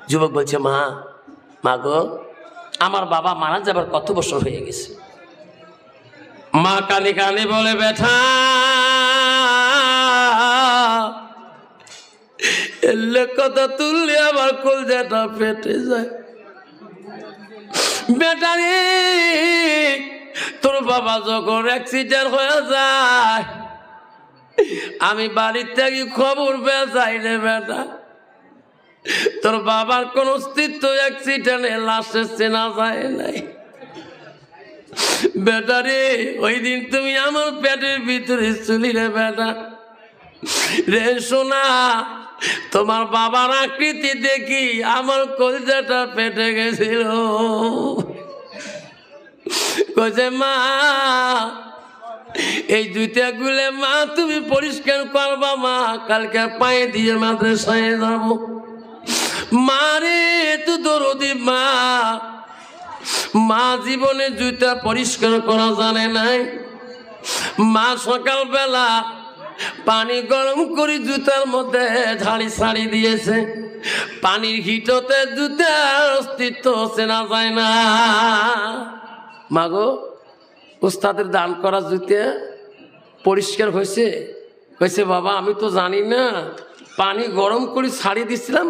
যুবক বলছে, মা মা গো, আমার বাবা মারা যাবার কত বছর হয়ে গেছে। মা কানে কানে বলে, বেটা এলে কথা তুললে আমার কলজাটা ফেটে যায়। বেটা রে, তোর বাবা যখন অ্যাক্সিডেন্ট হয়ে যায় আমি বাড়ির থেকে খবর পেয়ে যাই রে বেটা, তোর বাবার কোন অস্তিত্ব অ্যাক্সিডেন্টে লাশে চেনা যায় নাই। বেটা রে, ওই দিন তুমি আমার পেটের ভিতরে ছিলি রে বেটা রে। শোনা, তোমার বাবার আকৃতি দেখি আমার কলজাটা পেটে গেছিল। কইছে, মা এই দুইটা গুলে মা তুমি পরিষ্কার করবা, মা কালকে পায়ে দিয়ে মাদ্রাসায় যাব। মা রে, তুই দরদি মা, মা জীবনে জুতা পরিষ্কার করা জানে নাই। মা সকালবেলা পানি গরম করে জুতার মধ্যে ঝাড়ি ছাড়ি দিয়েছে। পানির হিটতে জুতার অস্তিত্ব চেনা যায় না। মাগো, উস্তাদের দান করা জুতা পরিষ্কার হয়েছে? কইছে, বাবা আমি তো জানি না, পানি গরম করে ছাড়ি দিছিলাম,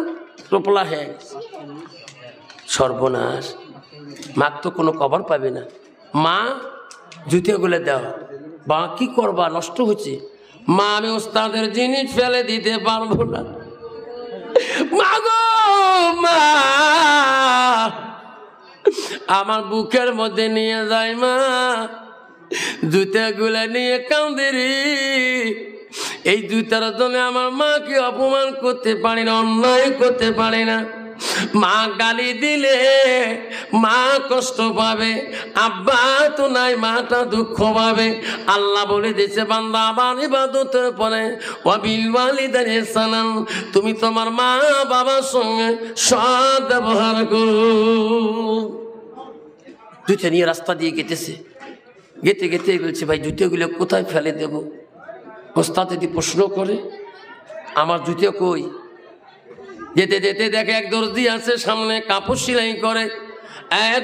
টোপলা হয়ে গেছে। সর্বনাশ, মার তো কোনো কভার পাবে না। মা জুতিগুলো দাও। বা কি করবা, নষ্ট হচ্ছে। মা আমি ওস্তাদের জিনিস ফেলে দিতে পারবো না। মা গো মা, আমার বুকের মধ্যে নিয়ে যায় মা, জুতাগুলো নিয়ে কান্দেরি। এই জুতার জন্য আমার মাকে অপমান করতে পারি না, অন্যায় করতে পারি না। মা গালি দিলে মা কষ্ট পাবে, আব্বা তো নাই, মাটা দুঃখ পাবে। আল্লাহ বলে দিয়েছে, বান্দা আমার ইবাদতের পরে ওয়াবিল ওয়ালিদাইনি ইহসানান, তুমি তোমার মা বাবার সঙ্গে সৎ ব্যবহার করো। জুতা নিয়ে রাস্তা দিয়ে গেতেছে, গেতে গেতে বলছে, ভাই জুতোগুলো কোথায় ফেলে দেব? ওস্তাদ যদি প্রশ্ন করে, আমার জুতো কই? যেতে যেতে দেখে এক দর্জি আছে সামনে, কাপড় সেলাই করে।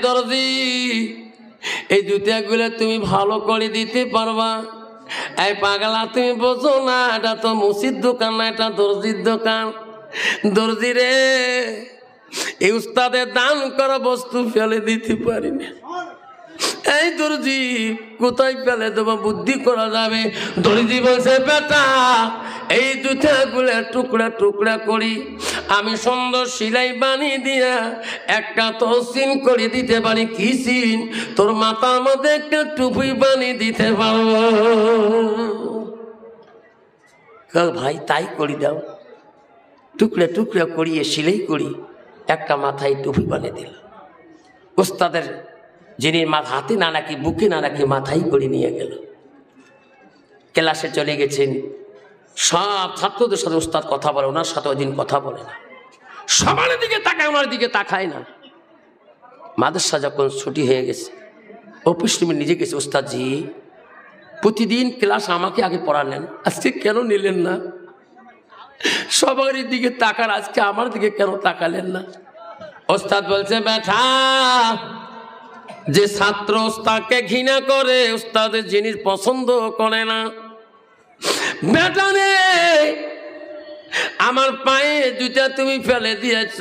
দর্জি, এই জুতাগুলো তুমি ভালো করে দিতে পারবা? এই পাগলা, তুমি বোঝো না, এটা তো মুসির দোকান না, এটা দর্জির দোকান। দর্জি রে, এই উস্তাদের দান করা বস্তু ফেলে দিতে পারি না। এই দর্জি, কোথায় ফেলে দেবো, বুদ্ধি করা যাবে? দর্জি বলছে, বেটা এই জুতাগুলো টুকরা টুকরা করি, আমি সুন্দর সেলাই বানিয়ে দিয়া একটা তো সিন করে দিতে পারি। কি সিন? তোর মাথার মধ্যে একটা টুপি বানিয়ে দিতে পারবো। ভাই তাই করি দাও। টুকরা টুকরা করিয়ে সেলাই করি, একটা মাথায় টুপি বানিয়ে দিল। ওস্তাদের যিনি হাতে না নাকি বুকে না নাকি মাথায় করে নিয়ে গেল। ক্লাসে চলে গেছেন, সব ছাত্রদের সাথে ওস্তাদ কথা বলে, ওনার সাথে ওই দিন কথা বলে না। সবার দিকে তাকায়, ওনার দিকে তাকায় না। মাদ্রাসা যখন ছুটি হয়ে গেছে, অফিস রুমে নিজে গেছে, ওস্তাদজি প্রতিদিন ক্লাস আমাকে আগে পড়ালেন, আজকে কেন নিলেন না? সবারই দিকে তাকার, আজকে আমার দিকে কেন তাকালেন না? ওস্তাদ বলছে, বেটা যে ছাত্র ওস্তাদকে ঘৃণা করে, ওস্তাদের জিনিস পছন্দ করে না, বেটা রে আমার পায়ে জুতা তুমি ফেলে দিয়েছ,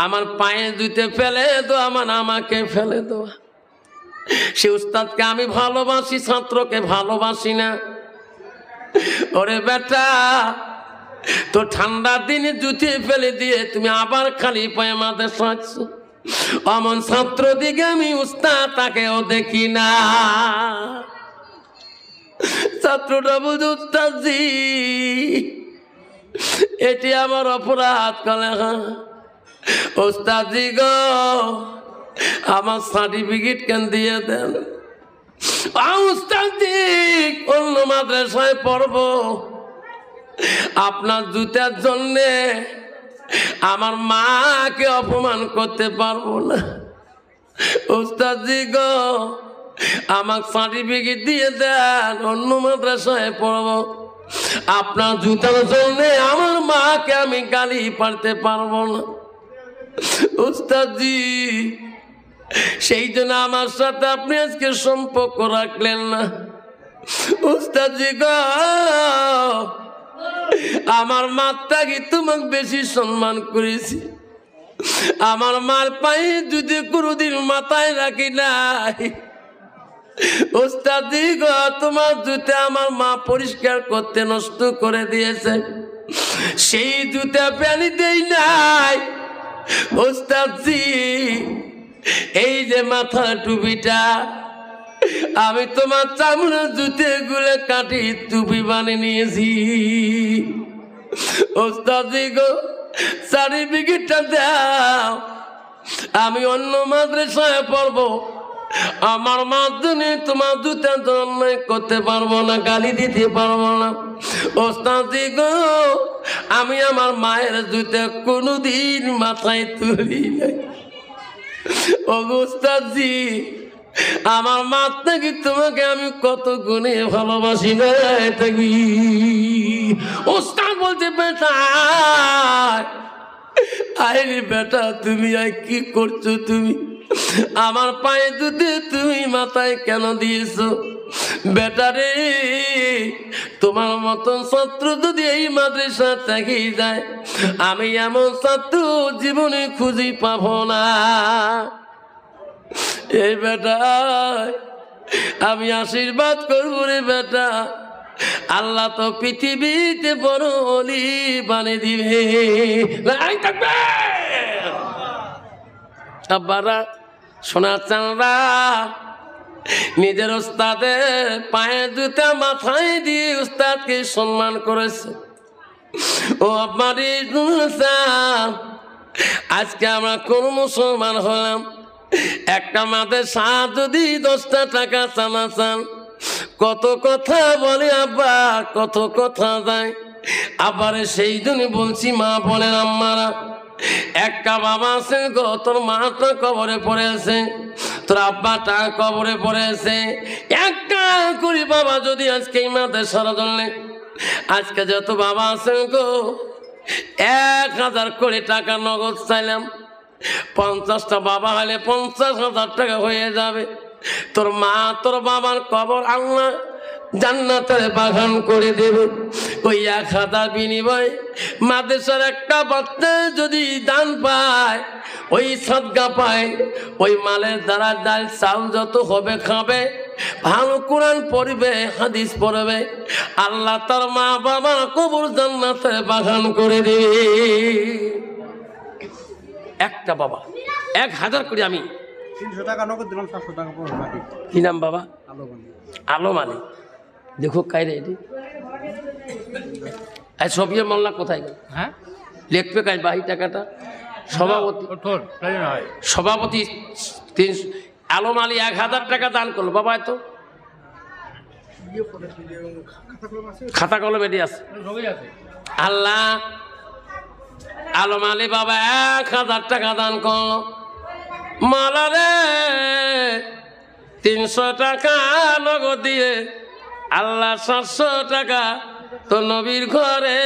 আমার পায়ে জুতে ফেলে দো, আমাকে ফেলে দো। সে উস্তাদকে আমি ভালোবাসি, ছাত্রকে ভালোবাসি না। ওরে বেটা, তো ঠান্ডার দিনে জুতে ফেলে দিয়ে তুমি আবার খালি পায়ে মাদ্রাসা আসছো। অমন ছাত্র দিকে আমি উস্তাদ তাকেও দেখি না। ছাত্রটা বলছে, উস্তাদজি এটি আমার অপরাধ। কলে হ্যাঁ। উস্তাদজি গো, আমার সার্টিফিকেট কেন দিয়ে দেন? উস্তাদজি অন্য মাদ্রাসায় পড়বো, আপনার জুতার জন্যে আমার মাকে অপমান করতে পারবো না। উস্তাদজি গো, আমার সার্টিফিকেট দিয়ে দেন, অন্য মাদ্রাসায় পড়বো। আপনার জুতার জন্য আমার মাকে আমি গালি পারতে পারবো না উস্তাদজি। সেই জন্য আমার সাথে আপনি আজকে সম্পর্ক রাখলেন না উস্তাদজি গো। আমার মাটাকে তোমাকে বেশি সম্মান করেছি, আমার মার পায়ে যদি কোনোদিন মাথায় রাখি নাই উস্তাদজি গো। তোমার জুতা আমার মা পরিষ্কার করতে নষ্ট করে দিয়েছে, সেই জুতা প্যানি দেই নাই উস্তাদজি। এই যে মাথার টুপিটা আমি তোমার চামড়া জুতে গুলো কাটি টুপি বানিয়ে নিয়েছি উস্তাদজি গো। সার্টিফিকেটটা দাও, আমি অন্য মাদ্রাসায় পড়বো, আমার মাধ্যমে তোমার জুতা অন্যায় করতে পারবো না, গালি দিতে পারবো না উস্তাদজি গো। আমি আমার মায়ের জুতা কোনোদিন মাথায় তুলি নাই ও উস্তাদজি। আমার মা থেকে তোমাকে আমি কত গুণে ভালোবাসি না থাকি। উস্তাদ বলছে বেটা আরে বেটা তুমি আর কি করছো, তুমি আমার পায়ে দুধে তুমি মাথায় কেন দিয়েছো বেটা রে? তোমার মতন ছাত্র যদি এই মাদ্রাসা থেকে যায় আমি এমন ছাত্র জীবনে খুঁজে পাবো না। এই বেটা আমি আশীর্বাদ করবো রে বেটা, আল্লাহ তো পৃথিবীতে বড় অলি বানিয়ে দিবে। আব্বারা সোনা চাঁদা নিজের উস্তাদের পায়ে জুতা মাথায় দিয়ে উস্তাদকে সম্মান করেছে। ও আপনার আজকে আমরা কোন মুসলমান হলাম, একটা মাদ্রাসা যদি 10টা টাকা চানা চান কত কথা বলে আব্বা, কত কথা যায়। আবার সেই জন্য বলছি মা বলেন আম্মারা, একটা বাবা আছে গো তোর মাটা কবরে পড়ে আছে, তোর আব্বাটা কবরে পড়ে আছে, একটা করি বাবা যদি আজকে এই মাদ্রাসার জন্য আজকে যত বাবা আছে গো 1000 করে টাকা নগদ চাইলাম, 50টা বাবা হলে 50,000 টাকা হয়ে যাবে। তোর মা তোর বাবার কবর আল্লাহ জান্নাতের বাগান করে দেবে। ওই 1000 বিনিময় মাদ্রাসার একটা বাচ্চা যদি দান পায়, ওই সাদকা পায়, ওই মালের দ্বারা ডাল চাল যত হবে খাবে, ভালো কোরআন পড়বে, হাদিস পড়বে, আল্লাহ তার মা বাবা কবর জান্নাতের বাগান করে দেবে। একটা বাবা 1000 করে আমি 300 টাকা নগদ দিলাম, 700 টাকা পড়ে বাকি। কি নাম বাবা? আলম আলী। দেখো কাইরে এটি সবিয়া মাল্লা কোথায় গেল? হ্যাঁ লিখবে কাজ বাহি টাকাটা সভাপতি সভাপতি 300 আলম আলী 1000 টাকা দান করলো বাবা। এত খাতা কলম এটি আছে আল্লাহ। আলম আলী বাবা 1000 টাকা দান করলো। মালা রে 300 টাকা নগদ দিয়ে আল্লাহ 700 টাকা তো নবীর ঘরে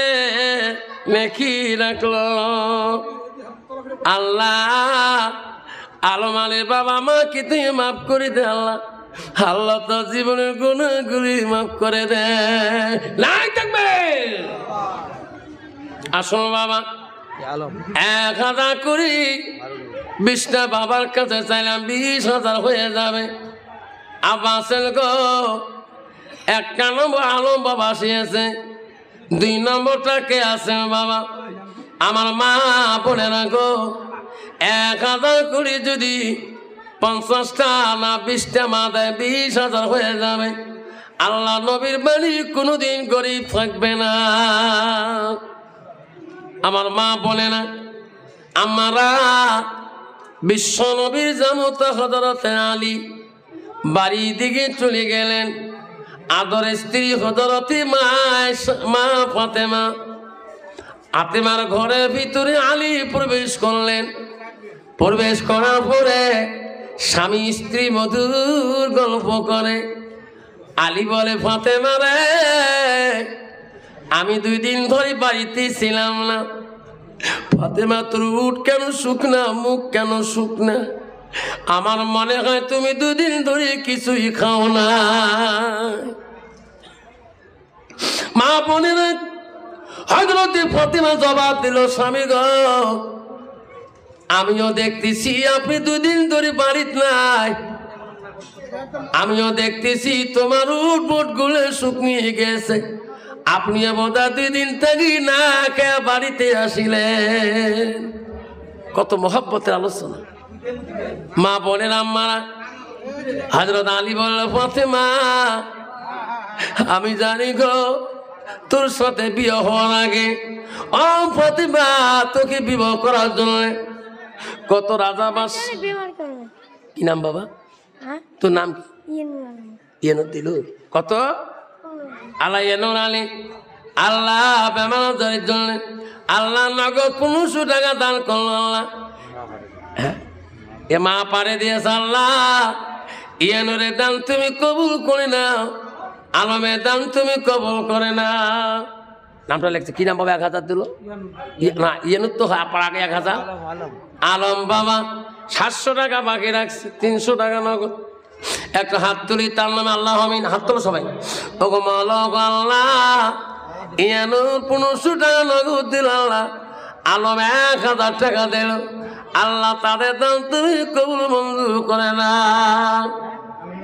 মেখি রাখলো। আল্লাহ আলম আলীর বাবা মাকে তুই মাফ করে দে আল্লাহ, আল্লাহ তো জীবনের গুণাগুলি মাফ করে দে। নাই থাকবে আসল বাবা 1000 করি 20টা বাবার কাছে চাইলাম 20,000 হয়ে যাবে। আব্বাসের গো 1 নম্বর আলম বাবা আসিয়েছে, 2 নম্বরটা কে আছে বাবা? আমার মা বলে না গো 1000 করি যদি 50টা না 20টা মা দেয় 20,000 হয়ে যাবে। আল্লাহ নবীর বাড়ি কোনোদিন গরিব থাকবে না। আমার মা বলে না, আমরা বিশ্ব নবীর জামতা হযরতে আলী বাড়ি দিকে চলে গেলেন। আদর স্ত্রী হযরতে মা ফাতেমা, ফাতেমার ঘরের ভিতরে আলী প্রবেশ করলেন। প্রবেশ করার পরে স্বামী স্ত্রী মধুর গল্প করে। আলী বলে ফাতেমা রে আমি 2 দিন ধরে বাড়িতে ছিলাম না। ফাতেমা তোর উঠ কেন শুকনা, মুখ কেন শুকনা? আমার মনে হয় তুমি 2 দিন ধরে কিছুই খাও না। মা বোনেরা, হযরত ফাতেমা জবাব দিল, স্বামী গো, আমিও দেখতেছি আপনি 2 দিন ধরে বাড়িতে নাই। আমিও দেখতেছি তোমার উট বুট গুলো শুকিয়ে গেছে। আপনি বোধহয় 2 দিন থাকি না খেয়ে বাড়িতে আসিলেন। কত মহব্বতের আলোচনা। মা বোনের আম্মারা, হযরত আলী বলল, ফাতেমা আমি জানি গো তোর সাথে বিয়ে হওয়ার আগে ও ফাতেমা তোকে বিবাহ করার জন্য কত রাজা বাস। কি নাম বাবা তোর? নাম ইয়েনুর দিল। কত? আল্লাহ ইয়েনুর আলী। আল্লাহ বেমানের জন্য আল্লাহ নগদ 1500 টাকা দান করলো। আল্লাহ এ মা পারে দিয়েছে। আল্লাহ ইয়েনুরের দান তুমি কবুল করে নাও, আলমের দান তুমি কবুল করে নাও। নামটা লিখছে কি নাম বাবা? 1000 দিল না, ইয়েনুর তো আগে 1000। আলম বাবা 700 টাকা বাকি রাখছে, 300 টাকা নগদ। একটা হাত তুলি তার নামে আল্লাহ আমিন। হাত তোলো সবাই। ওগো মাওলা গো আল্লাহ, ইয়ানুর 1500 টাকা নগদ দিল। আল্লাহ আলম 1000 টাকা দিল। আল্লাহ তাদের দান তুমি কবুল মঞ্জুর করে না।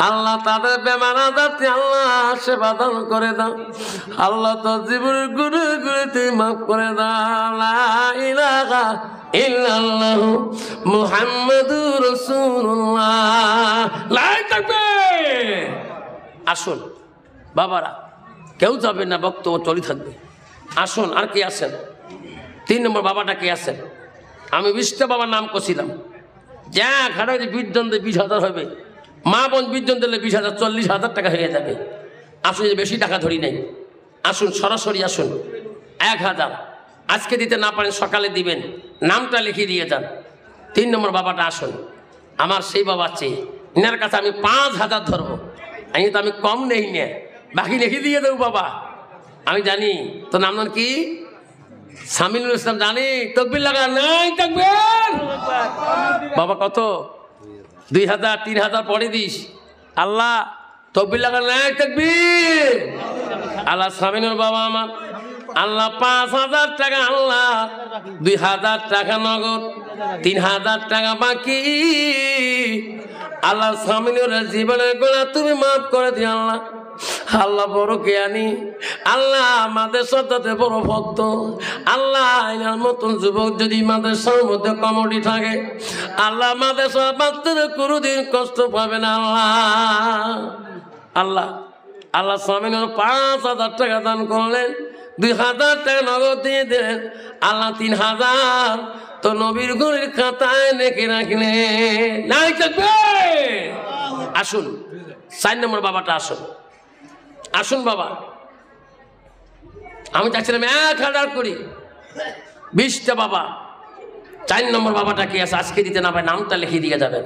আল্লাহ তাদের বেমার আজারটি আল্লাহ সেবা দান করে দাও। আল্লাহ তো জীবনের গুণে গুণে তুমি মাফ করে দাও। লা ইলাহা ইল্লাল্লাহু মুহাম্মাদুর রাসূলুল্লাহ। লাই থাকবে। আসুন বাবারা, কেউ যাবে না, বক্তব্য চলি থাকবে। আসুন, আর কি আছেন? 3 নম্বর বাবাটা কে আছেন? আমি 20টা বাবার নাম করছিলাম। যা ঘাড়ে বিদ্যন 20,000 হবে, মা বোন বিদ্যন দিলে 20,000 40,000 টাকা হয়ে যাবে। আসুন, বেশি টাকা ধরি নাই। আসুন সরাসরি আসুন। 1000 আজকে দিতে না পারেন সকালে দিবেন, নামটা লিখিয়ে দিয়ে যান। 3 নম্বর বাবাটা আসুন। আমার সেই বাবা চেয়ে এনার কাছে আমি 5,000 ধরবো। আমি কম নেই নে, বাকি লিখে দিয়ে দেবো বাবা। আমি জানি তো নাম কি? সামিনুল ইসলাম। জানি। তকবির লাগা নাই? তকবির। বাবা কত? 2,000 3,000 পরে দিস। আল্লাহ তকবির লাগা নাই? তকবির। আল্লাহ সামিনুল বাবা আমার। আল্লাহ 5,000 টাকা। আল্লাহ 2,000 টাকা নগদ, 3,000 টাকা বাকি। আল্লাহ সামিনুর জীবনের গোলা তুমি মাফ করে দিও। আল্লাহ আল্লাহ বড় জ্ঞানী। আল্লাহ আমাদের সাথে বড় ভক্ত। আল্লাহ এনার মতন যুবক যদি মাদ্রাসার মধ্যে কমটি থাকে, আল্লাহ মাদ্রাসা বাচ্চাদের কোনোদিন কষ্ট পাবে না। আল্লাহ আল্লাহ সামিনুর 5,000 টাকা দান করলেন, 2,000 টাকা নগদ দিয়ে দিলেন। আল্লাহ 3,000 তো নবীর ঘরের খাতায় লিখে রাখলেন। নাই থাকবে। আসুন 4 নম্বর বাবাটা আসুন। আসুন বাবা, আমি চাচ্ছিলাম 1000 করি। 20টা বাবা। 4 নম্বর বাবাটা কি আছে? আজকে দিতে না পারে নামটা লিখে দিয়ে যাবেন।